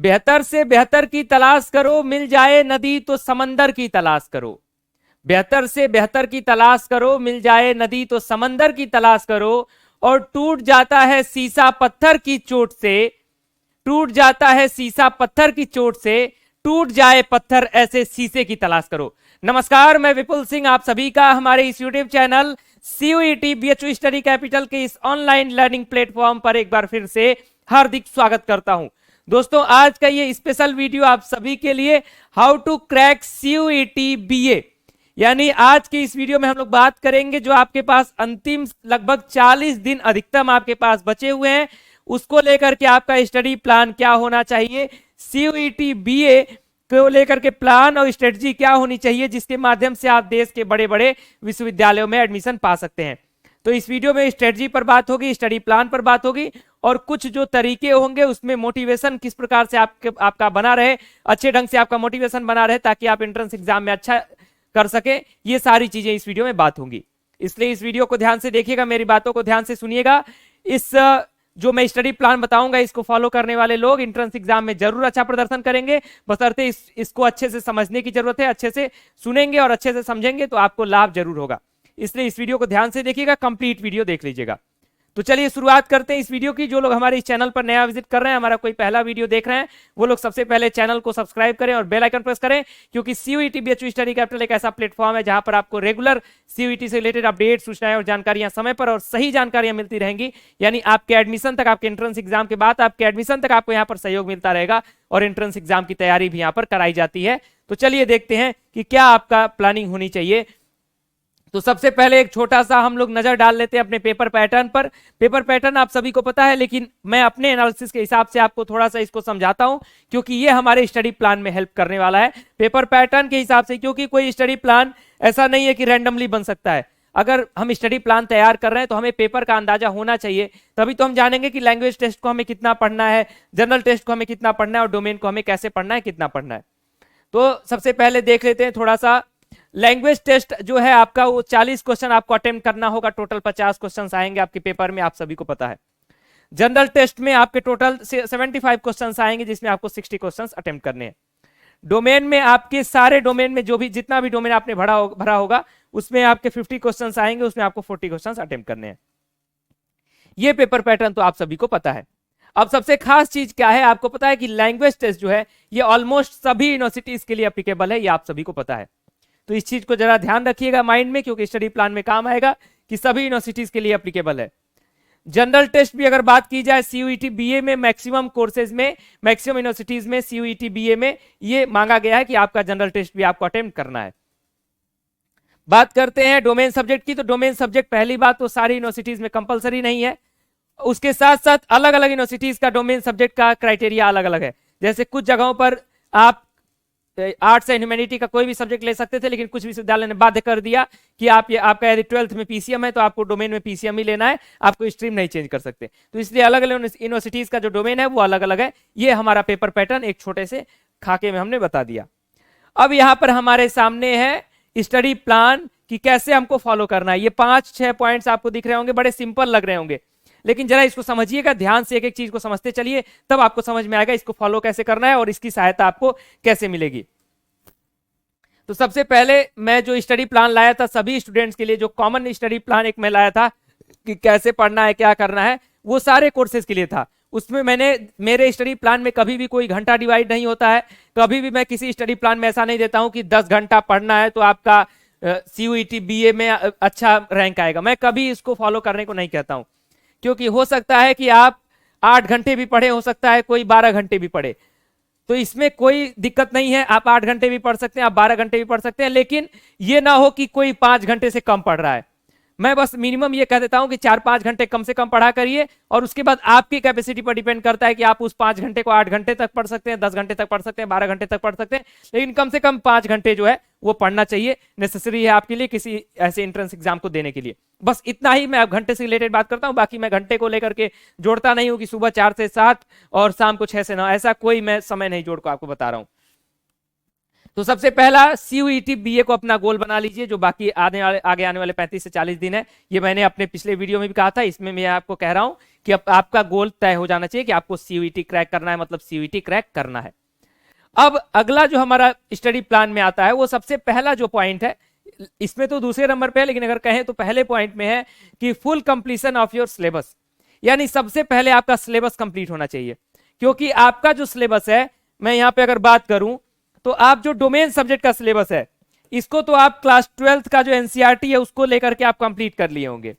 बेहतर से बेहतर की तलाश करो, मिल जाए नदी तो समंदर की तलाश करो। बेहतर से बेहतर की तलाश करो, मिल जाए नदी तो समंदर की तलाश करो। और टूट जाता है शीशा पत्थर की चोट से, टूट जाता है शीशा पत्थर की चोट से, टूट जाए पत्थर ऐसे शीशे की तलाश करो। नमस्कार, मैं विपुल सिंह आप सभी का हमारे इस YouTube channel CUET BHU study capital के इस ऑनलाइन लर्निंग प्लेटफॉर्म पर एक बार फिर से हार्दिक स्वागत करता हूं। दोस्तों, आज का ये स्पेशल वीडियो आप सभी के लिए how to crack CUET BA, यानी आज के इस वीडियो में हम लोग बात करेंगे जो आपके पास अंतिम लगभग 40 दिन अधिकतम आपके पास बचे हुए हैं, उसको लेकर के आपका स्टडी प्लान क्या होना चाहिए, सीयूईटी बीए को लेकर के प्लान और स्ट्रेटजी क्या होनी चाहिए जिसके माध्यम से आप देश के बड़े बड़े विश्वविद्यालयों में एडमिशन पा सकते हैं। तो इस वीडियो में स्ट्रेटजी पर बात होगी, स्टडी प्लान पर बात होगी और कुछ जो तरीके होंगे उसमें मोटिवेशन किस प्रकार से आपका बना रहे, अच्छे ढंग से आपका मोटिवेशन बना रहे ताकि आप एंट्रेंस एग्जाम में अच्छा कर सके, ये सारी चीजें इस वीडियो में बात होंगी। इसलिए इस वीडियो को ध्यान से देखिएगा, मेरी बातों को ध्यान से सुनिएगा। इस जो मैं स्टडी प्लान बताऊंगा इसको फॉलो करने वाले लोग एंट्रेंस एग्जाम में जरूर अच्छा प्रदर्शन करेंगे, बशर्ते इसको अच्छे से समझने की जरूरत है। अच्छे से सुनेंगे और अच्छे से समझेंगे तो आपको लाभ जरूर होगा, इसलिए इस वीडियो को ध्यान से देखिएगा, कंप्लीट वीडियो देख लीजिएगा। तो चलिए शुरुआत करते हैं इस वीडियो की। जो लोग हमारे इस चैनल पर नया विजिट कर रहे हैं, हमारा कोई पहला वीडियो देख रहे हैं, वो लोग सबसे पहले चैनल को सब्सक्राइब करें और बेल आइकन प्रेस करें, क्योंकि सीयूईटी बीएचयू स्टडी कैपिटल एक ऐसा प्लेटफॉर्म है जहां पर आपको रेगुलर सीयूईटी से रिलेटेड अपडेट, सूचनाएं और जानकारियां समय पर और सही जानकारियां मिलती रहेंगी। यानी आपके एडमिशन तक, आपके एंट्रेंस एग्जाम के बाद आपके एडमिशन तक आपको यहाँ पर सहयोग मिलता रहेगा और एंट्रेंस एग्जाम की तैयारी भी यहाँ पर कराई जाती है। तो चलिए देखते हैं कि क्या आपका प्लानिंग होनी चाहिए। तो सबसे पहले एक छोटा सा हम लोग नजर डाल लेते हैं अपने पेपर पैटर्न पर। पेपर पैटर्न आप सभी को पता है, लेकिन मैं अपने एनालिसिस के हिसाब से आपको थोड़ा सा इसको समझाता हूं क्योंकि ये हमारे स्टडी प्लान में हेल्प करने वाला है पेपर पैटर्न के हिसाब से। क्योंकि कोई स्टडी प्लान ऐसा नहीं है कि रैंडमली बन सकता है। अगर हम स्टडी प्लान तैयार कर रहे हैं तो हमें पेपर का अंदाजा होना चाहिए, तभी तो हम जानेंगे कि लैंग्वेज टेस्ट को हमें कितना पढ़ना है, जनरल टेस्ट को हमें कितना पढ़ना है और डोमेन को हमें कैसे पढ़ना है, कितना पढ़ना है। तो सबसे पहले देख लेते हैं थोड़ा सा। लैंग्वेज टेस्ट जो है आपका, वो 40 क्वेश्चन आपको अटेम्प्ट करना होगा। टोटल 50 क्वेश्चन आएंगे आपके पेपर में, आप सभी को पता है। जनरल टेस्ट में आपके टोटल 75 क्वेश्चन आएंगे जिसमें आपको 60 क्वेश्चन अटेम्प्ट करने हैं। डोमेन में आपके सारे डोमेन में जो भी जितना भी डोमेन आपने भरा होगा उसमें आपके 50 क्वेश्चन आएंगे, उसमें आपको 40 क्वेश्चन अटेम्प्ट करने हैं। ये पेपर पैटर्न तो आप सभी को पता है। अब सबसे खास चीज क्या है, आपको पता है कि लैंग्वेज टेस्ट जो है ये ऑलमोस्ट सभी यूनिवर्सिटीज के लिए एप्लीकेबल है, ये आप सभी को पता है। तो इस चीज को जरा ध्यान रखिएगा माइंड में, क्योंकि स्टडी प्लान में काम आएगा कि सभी यूनिवर्सिटीज के लिए एप्लीकेबल है। जनरल टेस्ट भी अगर बात की जाए सीयूईटी बीए में, मैक्सिमम कोर्सेज में, मैक्सिमम यूनिवर्सिटीज में सीयूईटी बीए में ये मांगा गया है कि आपका जनरल टेस्ट भी आपको अटेम्प्ट करना है। बात करते हैं डोमेन सब्जेक्ट की। तो डोमेन सब्जेक्ट पहली बात तो सारी यूनिवर्सिटीज में कंपलसरी नहीं है, उसके साथ साथ अलग अलग यूनिवर्सिटीज का डोमेन सब्जेक्ट का क्राइटेरिया अलग अलग है। जैसे कुछ जगहों पर आप आर्ट्स एंड ह्यूमैनिटी का कोई भी सब्जेक्ट ले सकते थे, लेकिन कुछ विश्वविद्यालय ने बाध्य कर दिया कि आपका यदि 12th में पीसीएम है तो आपको डोमेन में पीसीएम ही लेना है, आपको स्ट्रीम नहीं चेंज कर सकते। तो इसलिए अलग अलग यूनिवर्सिटीज का जो डोमेन है वो अलग अलग है। ये हमारा पेपर पैटर्न एक छोटे से खाके में हमने बता दिया। अब यहाँ पर हमारे सामने है स्टडी प्लान कि कैसे हमको फॉलो करना है। ये 5-6 पॉइंट्स आपको दिख रहे होंगे, बड़े सिंपल लग रहे होंगे, लेकिन जरा इसको समझिएगा ध्यान से, एक एक चीज को समझते चलिए, तब आपको समझ में आएगा इसको फॉलो कैसे करना है और इसकी सहायता आपको कैसे मिलेगी। तो सबसे पहले मैं जो स्टडी प्लान लाया था सभी स्टूडेंट्स के लिए, जो कॉमन स्टडी प्लान एक मैं लाया था कि कैसे पढ़ना है, क्या करना है, वो सारे कोर्सेज के लिए था। उसमें मेरे स्टडी प्लान में कभी भी कोई घंटा डिवाइड नहीं होता है, कभी भी मैं किसी स्टडी प्लान में ऐसा नहीं देता हूं कि 10 घंटा पढ़ना है तो आपका सीयूईटी बीए में अच्छा रैंक आएगा। मैं कभी इसको फॉलो करने को नहीं कहता हूं, क्योंकि हो सकता है कि आप 8 घंटे भी पढ़े, हो सकता है कोई 12 घंटे भी पढ़े, तो इसमें कोई दिक्कत नहीं है। आप 8 घंटे भी पढ़ सकते हैं, आप 12 घंटे भी पढ़ सकते हैं, लेकिन ये ना हो कि कोई 5 घंटे से कम पढ़ रहा है। मैं बस मिनिमम ये कह देता हूं कि 4-5 घंटे कम से कम पढ़ा करिए, और उसके बाद आपकी कैपेसिटी पर डिपेंड करता है कि आप उस 5 घंटे को 8 घंटे तक पढ़ सकते हैं, 10 घंटे तक पढ़ सकते हैं, 12 घंटे तक पढ़ सकते हैं, लेकिन कम से कम 5 घंटे जो है वो पढ़ना चाहिए, नेसेसरी है आपके लिए किसी ऐसे एंट्रेंस एग्जाम को देने के लिए। बस इतना ही मैं अब घंटे से रिलेटेड बात करता हूं, बाकी मैं घंटे को लेकर के जोड़ता नहीं हूं कि सुबह 4 से 7 और शाम को 6 से 9, ऐसा कोई मैं समय नहीं जोड़ को आपको बता रहा हूं। तो सबसे पहला CUET BA को अपना गोल बना लीजिए, जो बाकी आगे आने वाले 35 से 40 दिन है। ये मैंने अपने पिछले वीडियो में भी कहा था, इसमें मैं आपको कह रहा हूं कि अब आपका गोल तय हो जाना चाहिए कि आपको CUET क्रैक करना है, मतलब CUET क्रैक करना है। अब अगला जो हमारा स्टडी प्लान में आता है, वो सबसे पहला जो पॉइंट है, इसमें तो दूसरे नंबर पे है, लेकिन अगर कहें तो पहले पॉइंट में है कि full completion of your syllabus, यानी सबसे पहले आपका सिलेबस कंप्लीट होना चाहिए। क्योंकि आपका जो सिलेबस है, मैं यहां पे अगर बात करूं तो आप जो डोमेन सब्जेक्ट का सिलेबस है, इसको तो आप क्लास 12th का जो एनसीईआरटी है उसको लेकर के आप कंप्लीट कर लिए होंगे।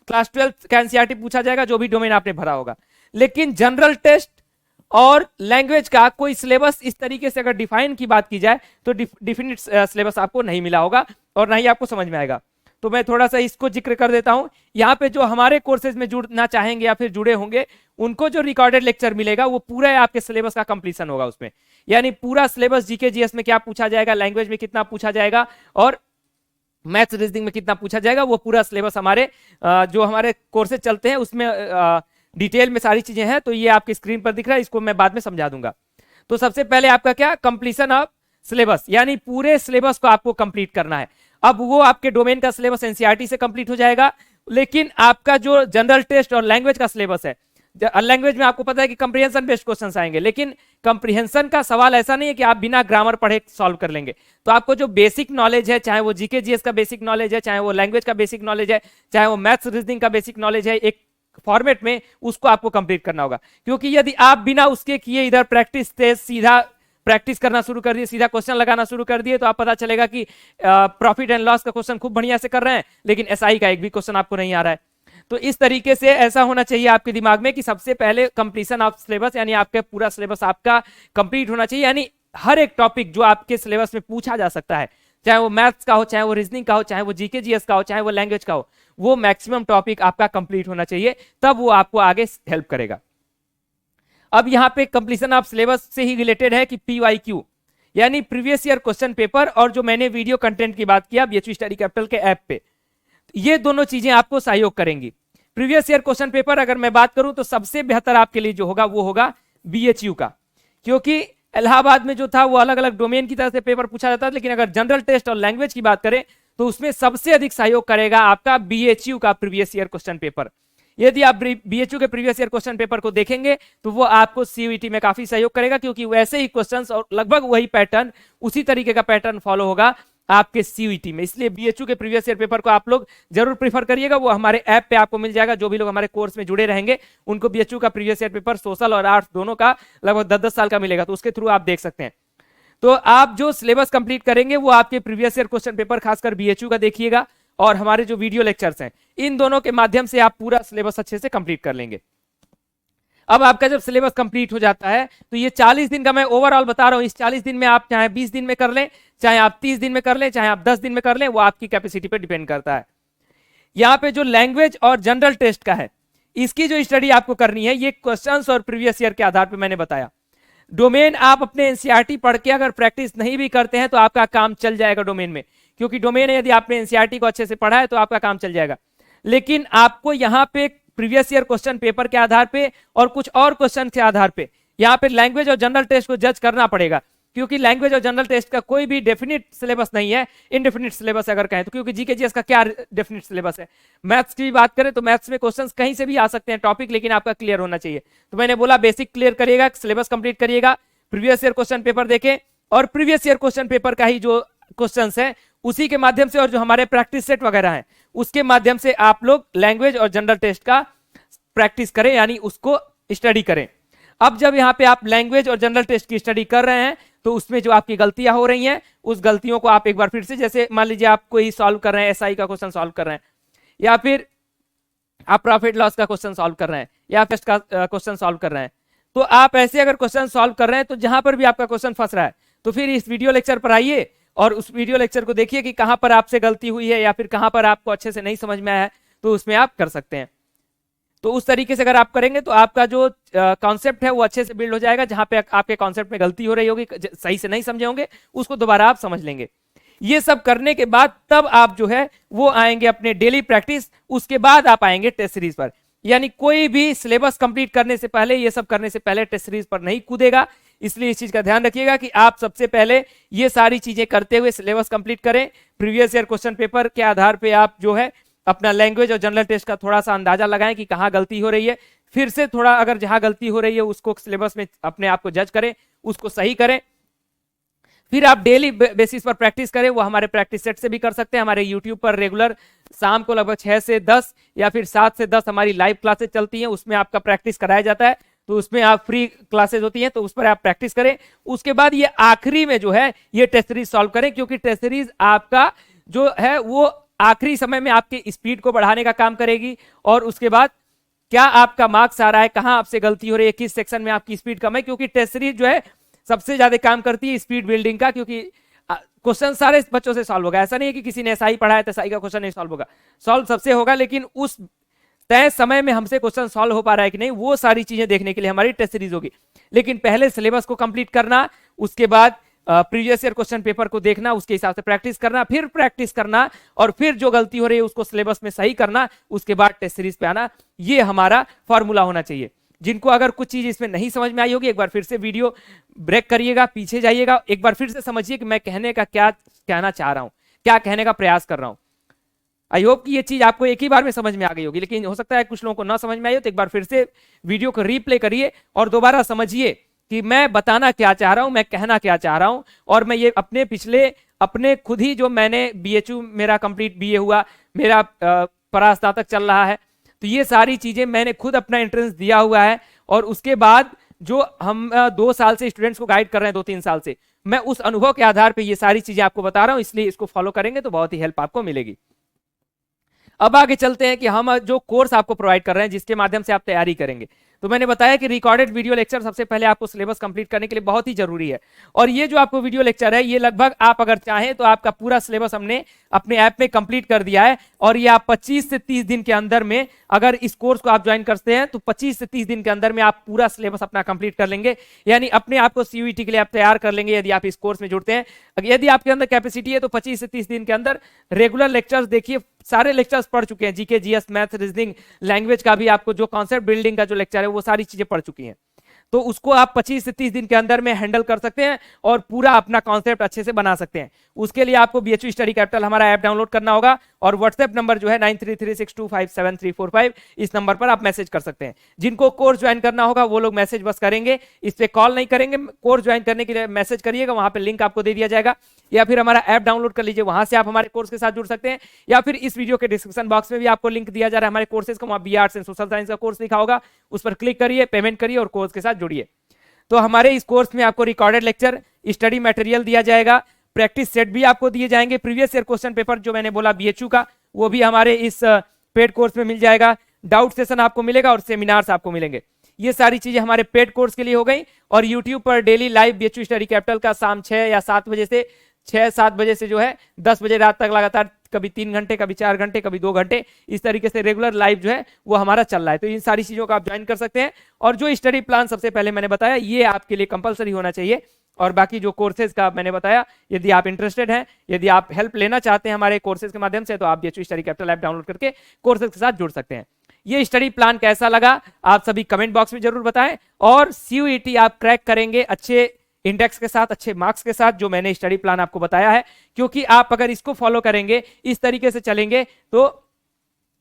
क्लास 12th का एनसीईआरटी पूछा जाएगा, जो भी डोमेन आपने भरा होगा। लेकिन जनरल टेस्ट और लैंग्वेज का कोई सिलेबस इस तरीके से अगर डिफाइन की बात की जाए तो डिफिनिट सिलेबस आपको नहीं मिला होगा और ना ही आपको समझ में आएगा। तो मैं थोड़ा सा इसको जिक्र कर देता हूं। यहाँ पे जो हमारे कोर्सेज में जुड़ना चाहेंगे या फिर जुड़े होंगे, उनको जो रिकॉर्डेड लेक्चर मिलेगा वो पूरा आपके सिलेबस का कंप्लीशन होगा उसमें। यानी पूरा सिलेबस जीके जीएस में क्या पूछा जाएगा, लैंग्वेज में कितना पूछा जाएगा और मैथ्स रीजनिंग में कितना पूछा जाएगा, वो पूरा सिलेबस हमारे जो हमारे कोर्सेज चलते हैं उसमें डिटेल में सारी चीजें हैं। तो ये आपकी स्क्रीन पर दिख रहा है, इसको मैं बाद में समझा दूंगा। तो सबसे पहले आपका क्या, कंप्लीशन ऑफ सिलेबस, यानी पूरे सिलेबस को आपको कंप्लीट करना है। अब वो आपके डोमेन का सिलेबस एनसीईआरटी से कंप्लीट हो जाएगा, लेकिन आपका जो जनरल टेस्ट और लैंग्वेज का सिलेबस है, लैंग्वेज में आपको पता है कि कंप्रीहेंशन बेस्ड क्वेश्चंस आएंगे, लेकिन कंप्रीहेंशन का सवाल ऐसा नहीं है कि आप बिना ग्रामर पढ़े सॉल्व कर लेंगे। तो आपको जो बेसिक नॉलेज है, चाहे वो जीके जीएस का बेसिक नॉलेज है, चाहे वो लैंग्वेज का बेसिक नॉलेज है, चाहे वो मैथ्स रीजनिंग का बेसिक नॉलेज है, एक फॉर्मेट में उसको आपको कंप्लीट करना होगा। क्योंकि यदि आप बिना उसके किए इधर प्रैक्टिस टेस्ट सीधा प्रैक्टिस करना शुरू कर दिए, सीधा क्वेश्चन लगाना शुरू कर दिए, तो आप पता चलेगा कि प्रॉफिट एंड लॉस का क्वेश्चन खूब बढ़िया से कर रहे हैं, लेकिन एसआई का एक भी क्वेश्चन आपको नहीं आ रहा है। तो इस तरीके से ऐसा होना चाहिए आपके दिमाग में कि सबसे पहले कंप्लीशन ऑफ सिलेबस, यानी आपका पूरा सिलेबस आपका कंप्लीट होना चाहिए। यानी हर एक टॉपिक जो आपके सिलेबस में पूछा जा सकता है, चाहे वो मैथ्स का हो, चाहे वो रीजनिंग का हो, चाहे वो जीके जीएस का हो, चाहे वो लैंग्वेज का हो, वो मैक्सिमम टॉपिक आपका कंप्लीट होना चाहिए, तब वो आपको आगे हेल्प करेगा। अब यहाँ पे कंप्लीशन ऑफ सिलेबस से ही रिलेटेड है कि PYQ, यानी प्रीवियस ईयर क्वेश्चन पेपर, और जो मैंने वीडियो कंटेंट की बात किया BHU स्टडी कैपिटल के ऐप पे, ये दोनों चीजें आपको सहयोग करेंगी। प्रीवियस ईयर क्वेश्चन पेपर अगर मैं बात करूं तो सबसे बेहतर आपके लिए जो होगा वो होगा BHU का, क्योंकि इलाहाबाद में जो था वो अलग अलग डोमेन की तरह से पेपर पूछा जाता है, लेकिन अगर जनरल टेस्ट और लैंग्वेज की बात करें तो उसमें सबसे अधिक सहयोग करेगा आपका BHU का प्रीवियस ईयर क्वेश्चन पेपर। यदि आप BHU के प्रीवियस ईयर क्वेश्चन पेपर को देखेंगे तो वो आपको CUET में काफी सहयोग करेगा, क्योंकि वैसे ही क्वेश्चंस और लगभग वही पैटर्न, उसी तरीके का पैटर्न फॉलो होगा आपके CUET में। इसलिए BHU के प्रीवियस ईयर पेपर को आप लोग जरूर प्रीफर करिएगा, वो हमारे ऐप पे आपको मिल जाएगा। जो भी लोग हमारे कोर्स में जुड़े रहेंगे उनको BHU का प्रीवियस ईयर पेपर सोशल और आर्ट्स दोनों का लगभग 10-10 साल का मिलेगा, तो उसके थ्रू आप देख सकते हैं। तो आप जो सिलेबस कंप्लीट करेंगे वो आपके प्रीवियस ईयर क्वेश्चन पेपर खासकर BHU का देखिएगा, और हमारे जो वीडियो लेक्चर्स हैं, इन दोनों के माध्यम से आप पूरा सिलेबस अच्छे से कंप्लीट कर लेंगे। अब आपका जब सिलेबस कंप्लीट हो जाता है तो ये 40 दिन का मैं ओवरऑल बता रहा हूं, इस 40 दिन में आप चाहे 20 दिन में कर लें, चाहे आप 30 दिन में कर लें, चाहे आप 10 दिन में कर लें, वो आपकी कैपेसिटी पे डिपेंड करता है। यहाँ पे जो लैंग्वेज और जनरल टेस्ट का है, इसकी जो स्टडी आपको करनी है, ये क्वेश्चंस और प्रीवियस ईयर के आधार पर मैंने बताया। डोमेन आप अपने एनसीईआरटी पढ़ के अगर प्रैक्टिस नहीं भी करते हैं तो आपका काम चल जाएगा डोमेन में, क्योंकि डोमेन यदि आपने एनसीईआरटी को अच्छे से पढ़ा है तो आपका काम चल जाएगा। लेकिन आपको यहाँ पे प्रीवियस ईयर क्वेश्चन पेपर के आधार पे और कुछ और क्वेश्चन के आधार पे यहाँ पे लैंग्वेज और जनरल टेस्ट को जज करना पड़ेगा, क्योंकि लैंग्वेज और जनरल टेस्ट का कोई भी डेफिनिट सिलेबस नहीं है, इनडेफिनिट सिलेबस अगर कहें तो। क्योंकि जीके जीएस का क्या डेफिनिट सिलेबस है। मैथ्स की बात करें तो मैथ्स में क्वेश्चंस कहीं से भी आ सकते हैं टॉपिक, लेकिन आपका क्लियर होना चाहिए। तो मैंने बोला बेसिक क्लियर करिएगा, सिलेबस कंप्लीट करिएगा, प्रीवियस ईयर क्वेश्चन पेपर देखें, और प्रीवियस ईयर क्वेश्चन पेपर का ही जो क्वेश्चंस है उसी के माध्यम से, और जो हमारे प्रैक्टिस सेट वगैरह हैं उसके माध्यम से आप लोग लैंग्वेज और जनरल टेस्ट का प्रैक्टिस करें, यानी उसको स्टडी करें। अब जब यहाँ पे आप लैंग्वेज और जनरल टेस्ट की स्टडी कर रहे हैं तो उसमें जो आपकी गलतियां हो रही हैं, उस गलतियों को आप एक बार फिर से, जैसे मान लीजिए आप कोई सॉल्व कर रहे हैं, एसआई का क्वेश्चन सॉल्व कर रहे हैं, या फिर आप प्रॉफिट लॉस का क्वेश्चन सॉल्व कर रहे हैं, या टेस्ट का क्वेश्चन सॉल्व कर रहे हैं, तो आप ऐसे अगर क्वेश्चन सॉल्व कर रहे हैं तो जहां पर भी आपका क्वेश्चन फंस रहा है तो फिर इस वीडियो लेक्चर पर आइए और उस वीडियो लेक्चर को देखिए कि कहां पर आपसे गलती हुई है, या फिर कहां पर आपको अच्छे से नहीं समझ में आया है, तो उसमें आप कर सकते हैं। तो उस तरीके से अगर आप करेंगे तो आपका जो कॉन्सेप्ट है वो अच्छे से बिल्ड हो जाएगा। जहां पे आपके कॉन्सेप्ट में गलती हो रही होगी, सही से नहीं समझे होंगे, उसको दोबारा आप समझ लेंगे। ये सब करने के बाद तब आप जो है वो आएंगे अपने डेली प्रैक्टिस, उसके बाद आप आएंगे टेस्ट सीरीज पर। यानी कोई भी सिलेबस कंप्लीट करने से पहले, ये सब करने से पहले टेस्ट सीरीज पर नहीं कूदेगा। इसलिए इस चीज का ध्यान रखिएगा कि आप सबसे पहले ये सारी चीजें करते हुए सिलेबस कंप्लीट करें। प्रीवियस ईयर क्वेश्चन पेपर के आधार पे आप जो है अपना लैंग्वेज और जनरल टेस्ट का थोड़ा सा अंदाजा लगाएं कि कहाँ गलती हो रही है, फिर से थोड़ा अगर जहां गलती हो रही है उसको सिलेबस में अपने आप को जज करें, उसको सही करें। फिर आप डेली बेसिस पर प्रैक्टिस करें, वो हमारे प्रैक्टिस सेट से भी कर सकते हैं। हमारे यूट्यूब पर रेगुलर शाम को लगभग 6 से 10 या फिर 7 से 10 हमारी लाइव क्लासेस चलती हैं, उसमें आपका प्रैक्टिस कराया जाता है। तो उसमें आप फ्री क्लासेस होती हैं, तो उस पर आप प्रैक्टिस करें। उसके बाद ये आखिरी में जो है ये टेस्ट सीरीज सॉल्व करें, क्योंकि टेस्ट सीरीज आपका जो है वो आखिरी समय में आपके स्पीड को बढ़ाने का काम करेगी। और उसके बाद क्या आपका मार्क्स आ रहा है, कहां आपसे गलती हो रही है, किस सेक्शन में आपकी स्पीड कम है, क्योंकि टेस्ट सीरीज जो है सबसे ज्यादा काम करती है स्पीड बिल्डिंग का। क्योंकि क्वेश्चन सारे बच्चों से सॉल्व होगा, ऐसा नहीं है कि किसी ने ऐसा ही पढ़ा है तो ऐसा ही का क्वेश्चन नहीं सॉल्व होगा, सॉल्व सबसे होगा, लेकिन उस तय समय में हमसे क्वेश्चन सॉल्व हो पा रहा है कि नहीं, वो सारी चीजें देखने के लिए हमारी टेस्ट सीरीज होगी। लेकिन पहले सिलेबस को कंप्लीट करना, उसके बाद प्रीवियस ईयर क्वेश्चन पेपर को देखना, उसके हिसाब से प्रैक्टिस करना, फिर प्रैक्टिस करना, और फिर जो गलती हो रही है उसको सिलेबस में सही करना, उसके बाद टेस्ट सीरीज पे आना। ये हमारा फॉर्मूला होना चाहिए। जिनको अगर कुछ चीज इसमें नहीं समझ में आई होगी, एक बार फिर से वीडियो ब्रेक करिएगा, पीछे जाइएगा, एक बार फिर से समझिए कि मैं कहने का क्या कहना चाह रहा हूं, क्या कहने का प्रयास कर रहा हूं। आई होप कि ये चीज आपको एक ही बार में समझ में आ गई होगी, लेकिन हो सकता है कुछ लोगों को ना समझ में आई हो, तो एक बार फिर से वीडियो को रीप्ले करिए और दोबारा समझिए कि मैं बताना क्या चाह रहा हूं, मैं कहना क्या चाह रहा हूं। और मैं ये अपने खुद ही जो मैंने बीएचयू मेरा कंप्लीट बीए हुआ, मेरा परास्नातक चल रहा है, तो ये सारी चीजें मैंने खुद अपना एंट्रेंस दिया हुआ है। और उसके बाद जो हम 2 साल से स्टूडेंट्स को गाइड कर रहे हैं, 2-3 साल से, मैं उस अनुभव के आधार पे ये सारी चीजें आपको बता रहा हूं, इसलिए इसको फॉलो करेंगे तो बहुत ही हेल्प आपको मिलेगी। अब आगे चलते हैं कि हम जो कोर्स आपको प्रोवाइड कर रहे हैं, जिसके माध्यम से आप तैयारी करेंगे। तो मैंने बताया कि रिकॉर्डेड वीडियो लेक्चर सबसे पहले आपको सिलेबस कंप्लीट करने के लिए बहुत ही जरूरी है। और ये जो आपको वीडियो लेक्चर है, ये लगभग आप अगर चाहें तो आपका पूरा सिलेबस हमने अपने ऐप में कंप्लीट कर दिया है। और ये आप 25 से 30 दिन के अंदर में, अगर इस कोर्स को आप ज्वाइन करते हैं तो 25 से 30 दिन के अंदर में आप पूरा सिलेबस अपना कंप्लीट कर लेंगे, यानी अपने आप को सीयूईटी के लिए आप तैयार कर लेंगे यदि आप इस कोर्स में जुड़ते हैं। यदि आपके अंदर कैपेसिटी है तो 25 से 30 दिन के अंदर रेगुलर लेक्चर्स देखिए, सारे लेक्चर्स पढ़ चुके हैं, GK, GS, math, reasoning, language का भी आपको जो कॉन्सेप्ट बिल्डिंग का जो लेक्चर है वो सारी चीजें पढ़ चुकी हैं। तो उसको आप 25 से 30 दिन के अंदर में हैंडल कर सकते हैं और पूरा अपना कॉन्सेप्ट अच्छे से बना सकते हैं। उसके लिए आपको बीएचयू स्टडी कैपिटल हमारा ऐप डाउनलोड करना होगा, और व्हाट्सएप नंबर जो है 9336257345, इस नंबर पर आप मैसेज कर सकते हैं। जिनको कोर्स ज्वाइन करना होगा वो लोग मैसेज बस करेंगे, इस पे कॉल नहीं करेंगे। कोर्स ज्वाइन करने के लिए मैसेज करिएगा, वहां पे लिंक आपको दे दिया जाएगा, या फिर हमारा ऐप डाउनलोड कर लीजिए, वहां से आप हमारे कोर्स के साथ जुड़ सकते हैं। या फिर इस वीडियो के डिस्क्रिप्शन बॉक्स में भी आपको लिंक दिया जा रहा है हमारे कोर्सेज का, वहां B arts and social science का कोर्स लिखा होगा, उस पर क्लिक करिए, पेमेंट करिए और कोर्स के साथ जुड़िए। तो हमारे इस कोर्स में आपको रिकॉर्डेड लेक्चर, स्टडी मटेरियल दिया जाएगा, प्रैक्टिस सेट भी आपको दिए जाएंगे, प्रीवियस ईयर क्वेश्चन पेपर जो मैंने बोला बीएचयू का, वो भी हमारे इस पेड कोर्स में मिल जाएगा, डाउट सेशन आपको मिलेगा और सेमिनार्स आपको मिलेंगे। ये सारी चीजें हमारे पेड कोर्स के लिए हो गई। और यूट्यूब पर daily live BHU study capital का शाम 6 या 7 बजे से 6-7 बजे से जो है 10 बजे रात तक लगातार, कभी 3 घंटे, कभी 4 घंटे, कभी 2 घंटे, इस तरीके से रेगुलर लाइव जो है वो हमारा चल रहा है। तो इन सारी चीजों को आप ज्वाइन कर सकते हैं। और जो स्टडी प्लान सबसे पहले मैंने बताया, ये आपके लिए कंपलसरी होना चाहिए। और बाकी जो कोर्सेज का मैंने बताया, यदि आप इंटरेस्टेड हैं, यदि आप हेल्प लेना चाहते हैं हमारे कोर्सेज के माध्यम से, तो आप BHU study capital app download करके कोर्सेज के साथ जुड़ सकते हैं। ये स्टडी प्लान कैसा लगा आप सभी कमेंट बॉक्स में जरूर बताएं। और सीयूईटी आप क्रैक करेंगे अच्छे इंडेक्स के साथ, अच्छे मार्क्स के साथ, जो मैंने स्टडी प्लान आपको बताया है। क्योंकि आप अगर इसको फॉलो करेंगे, इस तरीके से चलेंगे, तो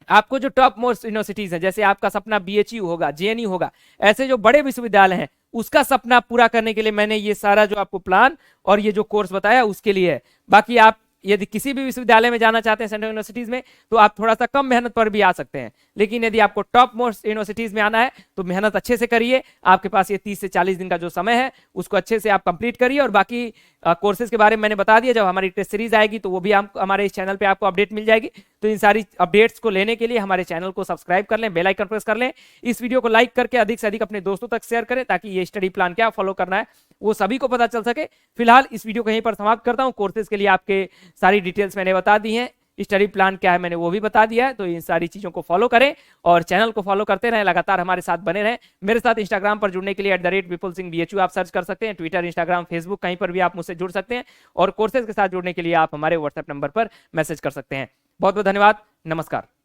आपको जो टॉप मोस्ट यूनिवर्सिटीज है, जैसे आपका सपना बीएचयू होगा, जेएनयू होगा, ऐसे जो बड़े विश्वविद्यालय हैं, उसका सपना पूरा करने के लिए मैंने ये सारा जो आपको प्लान और ये जो कोर्स बताया उसके लिए है। बाकी आप यदि किसी भी विश्वविद्यालय में जाना चाहते हैं, सेंट्रल यूनिवर्सिटीज में, तो आप थोड़ा सा कम मेहनत पर भी आ सकते हैं। लेकिन यदि आपको टॉप मोस्ट यूनिवर्सिटीज में आना है तो मेहनत अच्छे से करिए। आपके पास ये 30 से 40 दिन का जो समय है उसको अच्छे से आप कंप्लीट करिए। और बाकी कोर्सेज के बारे में मैंने बता दिया, जब हमारी टेस्ट सीरीज आएगी तो वो भी हम हमारे इस चैनल पे आपको अपडेट मिल जाएगी। तो इन सारी अपडेट्स को लेने के लिए हमारे चैनल को सब्सक्राइब कर लें, बेल आइकन प्रेस कर लें, इस वीडियो को लाइक करके अधिक से अधिक अपने दोस्तों तक शेयर करें, ताकि ये स्टडी प्लान क्या फॉलो करना है वो सभी को पता चल सके। फिलहाल इस वीडियो को यहीं पर समाप्त करता हूं। कोर्सेज के लिए आपके सारी डिटेल्स मैंने बता दी हैं, स्टडी प्लान क्या है मैंने वो भी बता दिया है। तो इन सारी चीजों को फॉलो करें और चैनल को फॉलो करते रहें, लगातार हमारे साथ बने रहें। मेरे साथ इंस्टाग्राम पर जुड़ने के लिए @विपुल सिंह BHU आप सर्च कर सकते हैं। ट्विटर, इंस्टाग्राम, फेसबुक, कहीं पर भी आप मुझसे जुड़ सकते हैं। और कोर्सेज के साथ जुड़ने के लिए आप हमारे व्हाट्सएप नंबर पर मैसेज कर सकते हैं। बहुत बहुत धन्यवाद, नमस्कार।